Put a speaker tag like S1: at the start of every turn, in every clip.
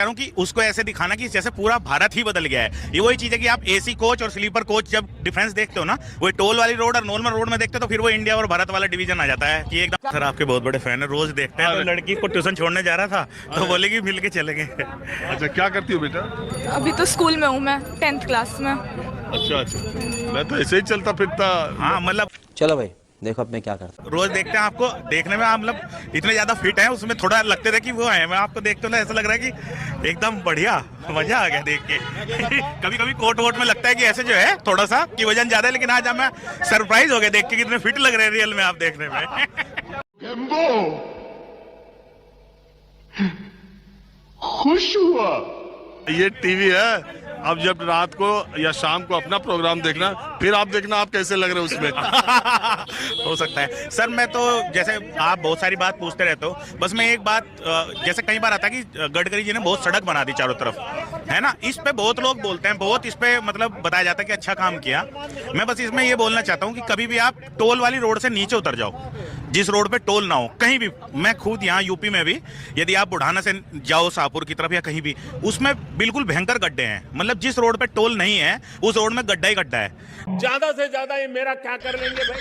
S1: कि उसको ऐसे दिखाना कि जैसे पूरा भारत ही बदल गया है। ये वही चीज है कि आप एसी कोच और स्लीपर कोच जब डिफरेंस देखते हो ना, वो टोल वाली रोड और नॉर्मल रोड में देखते हो तो फिर वो इंडिया और भारत वाला डिवीजन आ जाता है कि एकदम। सर आपके बहुत बड़े फैन है, रोज देखते हैं। तो लड़की को ट्यूशन छोड़ने जा रहा था तो बोलेगी मिल के चलेंगे।
S2: अच्छा, क्या करती हो बेटा?
S3: अभी तो स्कूल में हूँ मैं, 10th क्लास में।
S2: अच्छा, मैं तो ऐसे ही चलता फिरता।
S1: हाँ मतलब
S4: चलो भाई देखो अब मैं क्या करता हूँ।
S1: रोज देखते हैं आपको, देखने में आप मतलब इतने ज्यादा फिट हैं, उसमें थोड़ा लगते थे कि वो है। मैं आपको देखते हो ना ऐसा लग रहा है कि एकदम बढ़िया, मजा आ गया देख के। कभी कभी कोट वोट में लगता है कि ऐसे जो है थोड़ा सा कि वजन ज्यादा है, लेकिन आज मैं सरप्राइज हो गया देख के कितने फिट लग रहे हैं रियल में आप देखने में।
S2: खुश हुआ। ये टीवी है, अब जब रात को या शाम को अपना प्रोग्राम देखना, फिर आप देखना आप कैसे लग रहे हो उसमें।
S1: हो सकता है सर। मैं तो जैसे आप बहुत सारी बात पूछते रहते हो, बस मैं एक बात, जैसे कई बार आता है कि गडकरी जी ने बहुत सड़क बना दी चारों तरफ, है ना। इस पे बहुत लोग बोलते हैं, बहुत इस पे मतलब बताया जाता है कि अच्छा काम किया। मैं बस इसमें ये बोलना चाहता हूँ कि कभी भी आप टोल वाली रोड से नीचे उतर जाओ, जिस रोड पे टोल ना हो कहीं भी। मैं खुद यहाँ यूपी में भी, यदि आप बुढ़ाना से जाओ शाहपुर की तरफ या कहीं भी, उसमें बिल्कुल भयंकर गड्ढे हैं। मतलब जिस रोड पे टोल नहीं है उस रोड में गड्ढा ही गड्ढा है।
S5: ज्यादा से ज्यादा ये मेरा क्या कर लेंगे भाई,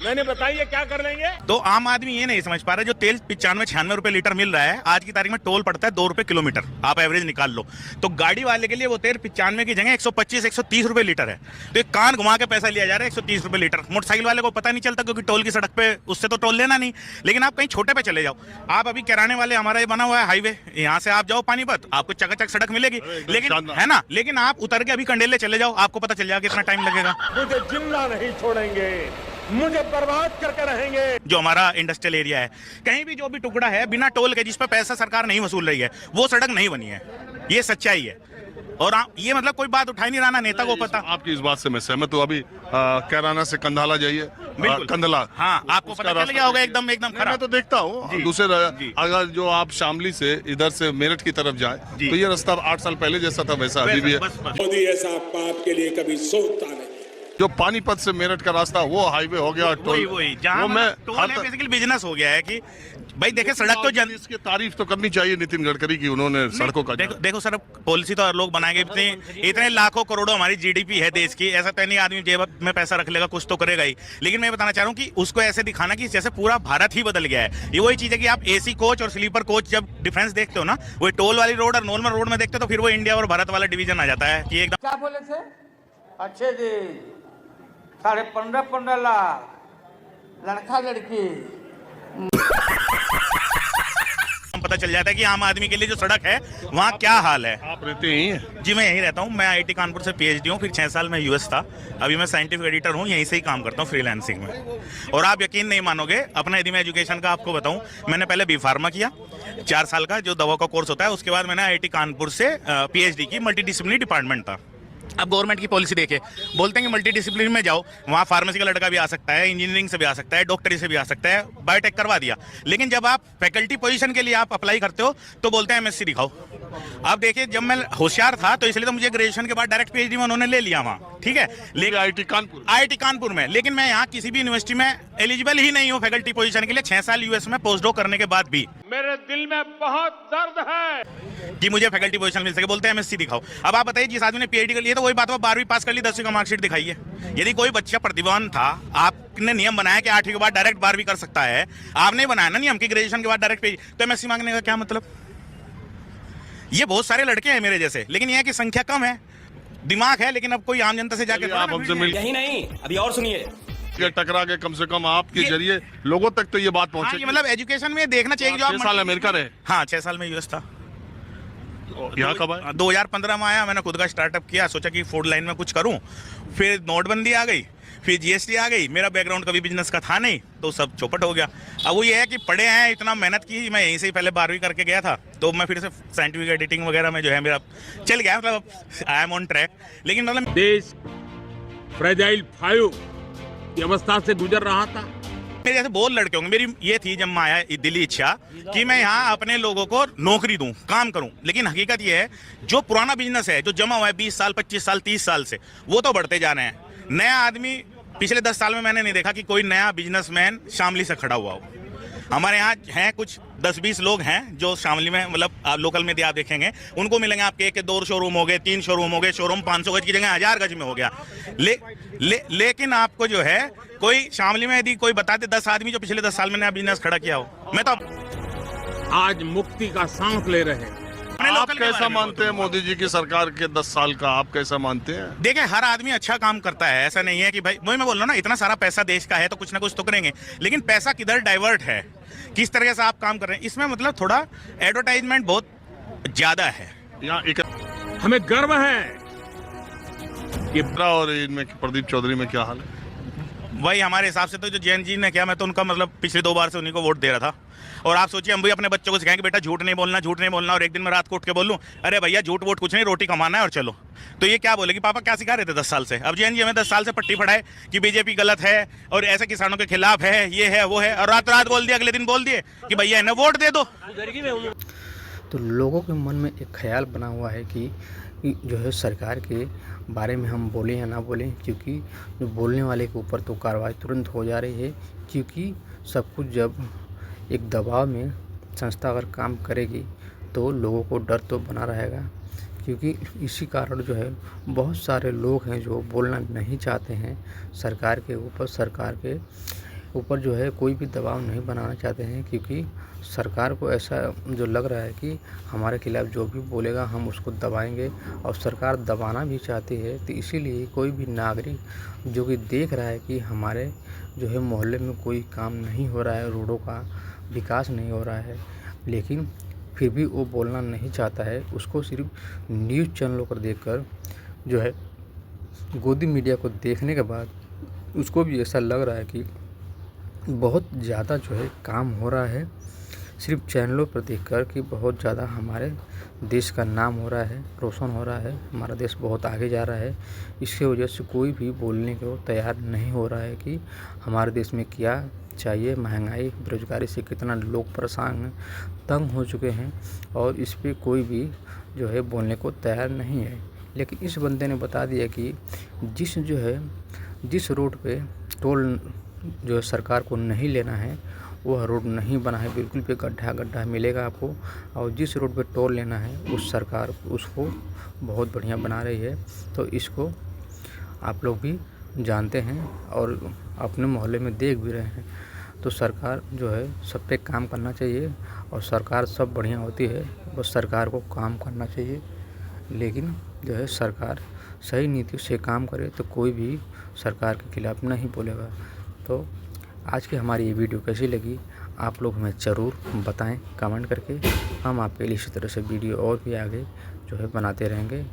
S5: मैंने बताइए क्या कर लेंगे।
S1: तो आम आदमी ये नहीं समझ पा रहा, जो तेल 95-96 रुपए लीटर मिल रहा है आज की तारीख में, टोल पड़ता है 2 रुपए किलोमीटर, आप एवरेज निकाल लो। तो गाड़ी वाले के लिए वो तेल 95 की जगह 125-130 रुपए लीटर है। तो एक कान घुमा के पैसा लिया जा रहा है 130 रुपए लीटर। मोटरसाइकिल वाले को पता नहीं चलता क्योंकि टोल की सड़क पे उससे तो टोल लेना नहीं। लेकिन आप कहीं छोटे पे चले जाओ, आप अभी किराने वाले, हमारा ये बना हुआ है हाईवे, यहाँ से आप जाओ पानीपत, आपको चकाचक सड़क मिलेगी, लेकिन है ना। लेकिन आप उतर के अभी कंडेले चले जाओ, आपको पता चल जाएगा कितना टाइम लगेगा।
S5: मुझे जिंदा नहीं छोड़ेंगे, मुझे बर्बाद करके रहेंगे।
S1: जो हमारा इंडस्ट्रियल एरिया है, कहीं भी जो भी टुकड़ा है बिना टोल के, जिस पर पैसा सरकार नहीं वसूल रही है, वो सड़क नहीं बनी है। ये सच्चाई है। और ये मतलब कोई बात उठाई नहीं रहा, नेता को पता।
S2: आपकी इस बात से मैं सहमत हूँ। अभी कैराना से कंधाला जाइए, कंधला,
S1: हाँ आपको पता चल गया होगा एकदम खराब।
S2: मैं तो देखता हूँ। दूसरे अगर जो आप शामली से इधर से मेरठ की तरफ जाए तो ये रास्ता 8 साल पहले जैसा था वैसा अभी भी है।
S5: मोदी ऐसा पाप के लिए कभी सोचता नहीं।
S2: जो पानीपत से मेरठ का रास्ता वो हाईवे हो गया,
S1: वही जहाँ बेसिकली बिजनेस हो गया है कि भाई देखे सड़क तो
S2: इसकी तारीफ तो करनी चाहिए नितिन गडकरी की, उन्होंने सड़कों का।
S1: देखो सर, पॉलिसी तो हर लोग बनाएंगे, इतने लाखों करोड़ों हमारी जीडीपी है देश की, ऐसा तो नहीं आदमी जेब में पैसा रख लेगा, कुछ तो करेगा ही। लेकिन मैं बताना चाह रहा हूँ कि उसको ऐसे दिखाना कि जैसे पूरा भारत ही बदल गया है। ये वही चीज है कि आप एसी कोच और स्लीपर कोच जब डिफरेंस देखते हो ना, वो टोल वाली रोड और नॉर्मल रोड में देखते हो तो फिर वो इंडिया और भारत वाला डिवीजन आ जाता है कि एकदम।
S6: क्या बोले थे? अच्छे जी, 15.5 लाख लड़का लड़की।
S1: पता चल जाता है कि आम आदमी के लिए जो सड़क है वहाँ क्या हाल है।
S2: आप रहते ही हैं?
S1: जी मैं यहीं रहता हूँ। मैं आईआईटी कानपुर से पीएचडी हूँ, फिर 6 साल में यूएस था, अभी मैं साइंटिफिक एडिटर हूँ, यहीं से ही काम करता हूँ फ्रीलांसिंग में। और आप यकीन नहीं मानोगे, अपना यदि मैं एजुकेशन का आपको बताऊँ, मैंने पहले बी फार्मा किया 4 साल का, जो दवा का कोर्स होता है। उसके बाद मैंने आईआईटी कानपुर से पीएचडी की, मल्टीडिसिप्लिनरी डिपार्टमेंट था। अब गवर्नमेंट की पॉलिसी देखे, बोलते हैं कि मल्टी डिसिप्लिन में जाओ, वहाँ फार्मेसी का लड़का भी आ सकता है, इंजीनियरिंग से भी आ सकता है, डॉक्टरी से भी आ सकता है, बायोटेक करवा दिया। लेकिन जब आप फैकल्टी पोजीशन के लिए आप अप्लाई करते हो तो बोलते हैं एमएससी दिखाओ। अब देखिए, जब मैं होशियार था तो इसलिए तो मुझे ग्रेजुएशन के बाद डायरेक्ट पीएचडी में उन्होंने ले लिया वहाँ, ठीक है। लेकिन आईआईटी कानपुर में, लेकिन मैं यहाँ किसी भी यूनिवर्सिटी में एलिजिबल ही नहीं हूँ फैकल्टी पोजीशन के लिए, 6 साल यूएस में पोस्ट डॉक करने के बाद भी।
S5: मेरे दिल में बहुत दर्द है
S1: कि मुझे फैकल्टी पोजीशन मिल सके, बोलते हैं एमएससी दिखाओ। अब आप बताइए, जिस आदमी ने पीएचडी कर लिया तो वही बात, 12वीं पास कर ली, 10वीं का मार्कशीट दिखाइए। यदि कोई बच्चा प्रतिभावान था, आपने नियम बनाया कि 8वीं के बाद डायरेक्ट 12वीं कर सकता है, आपने बनाया ना नियम कि ग्रेजुएशन के बाद डायरेक्ट पीएचडी, तो एमएससी मांगने का क्या मतलब। ये बहुत सारे लड़के हैं मेरे जैसे, लेकिन यह है कि संख्या कम है, दिमाग है, लेकिन अब कोई आम जनता से जाके
S2: आप हमसे मिल,
S4: यही नहीं अभी और सुनिए,
S2: टकरा के कम से कम आपके जरिए लोगों तक तो ये बात पहुंचे।
S1: मतलब एजुकेशन में देखना चाहिए। जो आप
S2: 6 साल अमेरिका रहे?
S1: हाँ 6 साल में यूएस था।
S2: यहाँ कब आया?
S1: 2015 में आया। मैंने खुद का स्टार्टअप किया, सोचा कि फूड लाइन में कुछ करूं। फिर नोटबंदी आ गई, फिर जीएसटी आ गई। मेरा बैकग्राउंड कभी बिजनेस का था नहीं, तो सब चौपट हो गया। अब वो ये है कि पढ़े हैं, इतना मेहनत की, मैं यहीं से ही पहले 12वीं करके गया था, तो मैं फिर से साइंटिफिक एडिटिंग वगैरह में जो है मेरा चल गया, मतलब आई एम ऑन ट्रैक। लेकिन मतलब
S5: देश फ्रेजाइल 5 की अवस्था से गुजर रहा था।
S1: मेरे जैसे बहुत लड़के होंगे, मेरी ये थी जब मैं आया दिली इच्छा कि मैं यहाँ अपने लोगों को नौकरी दूं, काम करूं। लेकिन हकीकत ये है, जो पुराना बिजनेस है, जो जमा हुआ है 20 साल, 25 साल, 30 साल से, वो तो बढ़ते जा रहे हैं। नया आदमी पिछले 10 साल में मैंने नहीं देखा कि कोई नया बिजनेसमैन शामली से खड़ा हुआ हो। हमारे यहाँ हैं कुछ 10-20 लोग हैं जो शामली में, मतलब आप लोकल में आप देखेंगे उनको मिलेंगे आपके 1-2 शोरूम हो गए, 3 शोरूम हो गए, शोरूम 500 गज की जगह 1000 गज में हो गया। लेकिन आपको जो है कोई शामली में यदि कोई बताते 10 आदमी जो पिछले 10 साल में बिजनेस खड़ा किया हो, मैं तो
S5: आज मुक्ति का सांस ले रहे हैं।
S2: आप कैसा मानते हैं मोदी जी की सरकार के 10 साल का, आप कैसा मानते हैं?
S1: देखिए हर आदमी अच्छा काम करता है, ऐसा नहीं है कि भाई वही मैं बोल रहा हूँ ना, इतना सारा पैसा देश का है तो कुछ ना कुछ तो करेंगे, लेकिन पैसा किधर डाइवर्ट है, किस तरह से आप काम कर रहे हैं, इसमें मतलब थोड़ा एडवर्टाइजमेंट बहुत ज्यादा है।
S2: यहाँ एक
S5: हमें गर्व है कि
S2: और इनमें प्रदीप चौधरी में क्या हाल है?
S1: वही हमारे हिसाब से तो जो जैन जी ने किया, मैं तो उनका मतलब पिछले 2 बार से उन्हीं को वोट दे रहा था। और आप सोचिए हम भी अपने बच्चों को सिखाएंगे बेटा झूठ नहीं बोलना, और एक दिन मैं रात को उठ के बोल लूं अरे भैया झूठ वोट कुछ नहीं, रोटी कमाना है और चलो, तो ये क्या बोलेगी पापा क्या सिखा रहे थे 10 साल से। अब जैन जी हमें 10 साल से पट्टी पढ़ाए कि बीजेपी गलत है और ऐसे किसानों के खिलाफ है, ये है वो है, और रात बोल दिया, अगले दिन बोल दिए कि भैया इन्हें वोट दे दो।
S7: तो लोगों के मन में एक ख्याल बना हुआ है कि जो है सरकार के बारे में हम बोलें या ना बोलें, क्योंकि जो बोलने वाले के ऊपर तो कार्रवाई तुरंत हो जा रही है, क्योंकि सब कुछ जब एक दबाव में संस्था अगर काम करेगी तो लोगों को डर तो बना रहेगा, क्योंकि इसी कारण जो है बहुत सारे लोग हैं जो बोलना नहीं चाहते हैं सरकार के ऊपर जो है कोई भी दबाव नहीं बनाना चाहते हैं, क्योंकि सरकार को ऐसा जो लग रहा है कि हमारे खिलाफ़ जो भी बोलेगा हम उसको दबाएंगे, और सरकार दबाना भी चाहती है। तो इसीलिए कोई भी नागरिक जो कि देख रहा है कि हमारे जो है मोहल्ले में कोई काम नहीं हो रहा है, रोडों का विकास नहीं हो रहा है, लेकिन फिर भी वो बोलना नहीं चाहता है, उसको सिर्फ न्यूज़ चैनलों पर देखकर जो है गोदी मीडिया को देखने के बाद उसको भी ऐसा लग रहा है कि बहुत ज़्यादा जो है काम हो रहा है, सिर्फ चैनलों पर देखकर कि बहुत ज़्यादा हमारे देश का नाम हो रहा है, रोशन हो रहा है, हमारा देश बहुत आगे जा रहा है। इसके वजह से कोई भी बोलने को तैयार नहीं हो रहा है कि हमारे देश में क्या चाहिए, महंगाई बेरोजगारी से कितना लोग परेशान हैं, तंग हो चुके हैं, और इस पे कोई भी जो है बोलने को तैयार नहीं है। लेकिन इस बंदे ने बता दिया कि जिस रोड पे टोल जो है सरकार को नहीं लेना है वह रोड नहीं बना है, बिल्कुल पे गड्ढा मिलेगा आपको, और जिस रोड पे टोल लेना है उस सरकार उसको बहुत बढ़िया बना रही है। तो इसको आप लोग भी जानते हैं और अपने मोहल्ले में देख भी रहे हैं। तो सरकार जो है सब पे काम करना चाहिए, और सरकार सब बढ़िया होती है, बस सरकार को काम करना चाहिए। लेकिन जो है सरकार सही नीति से काम करे तो कोई भी सरकार के खिलाफ़ नहीं बोलेगा। तो आज की हमारी ये वीडियो कैसी लगी आप लोग हमें ज़रूर बताएं कमेंट करके, हम आपके लिए इसी तरह से वीडियो और भी आगे जो है बनाते रहेंगे।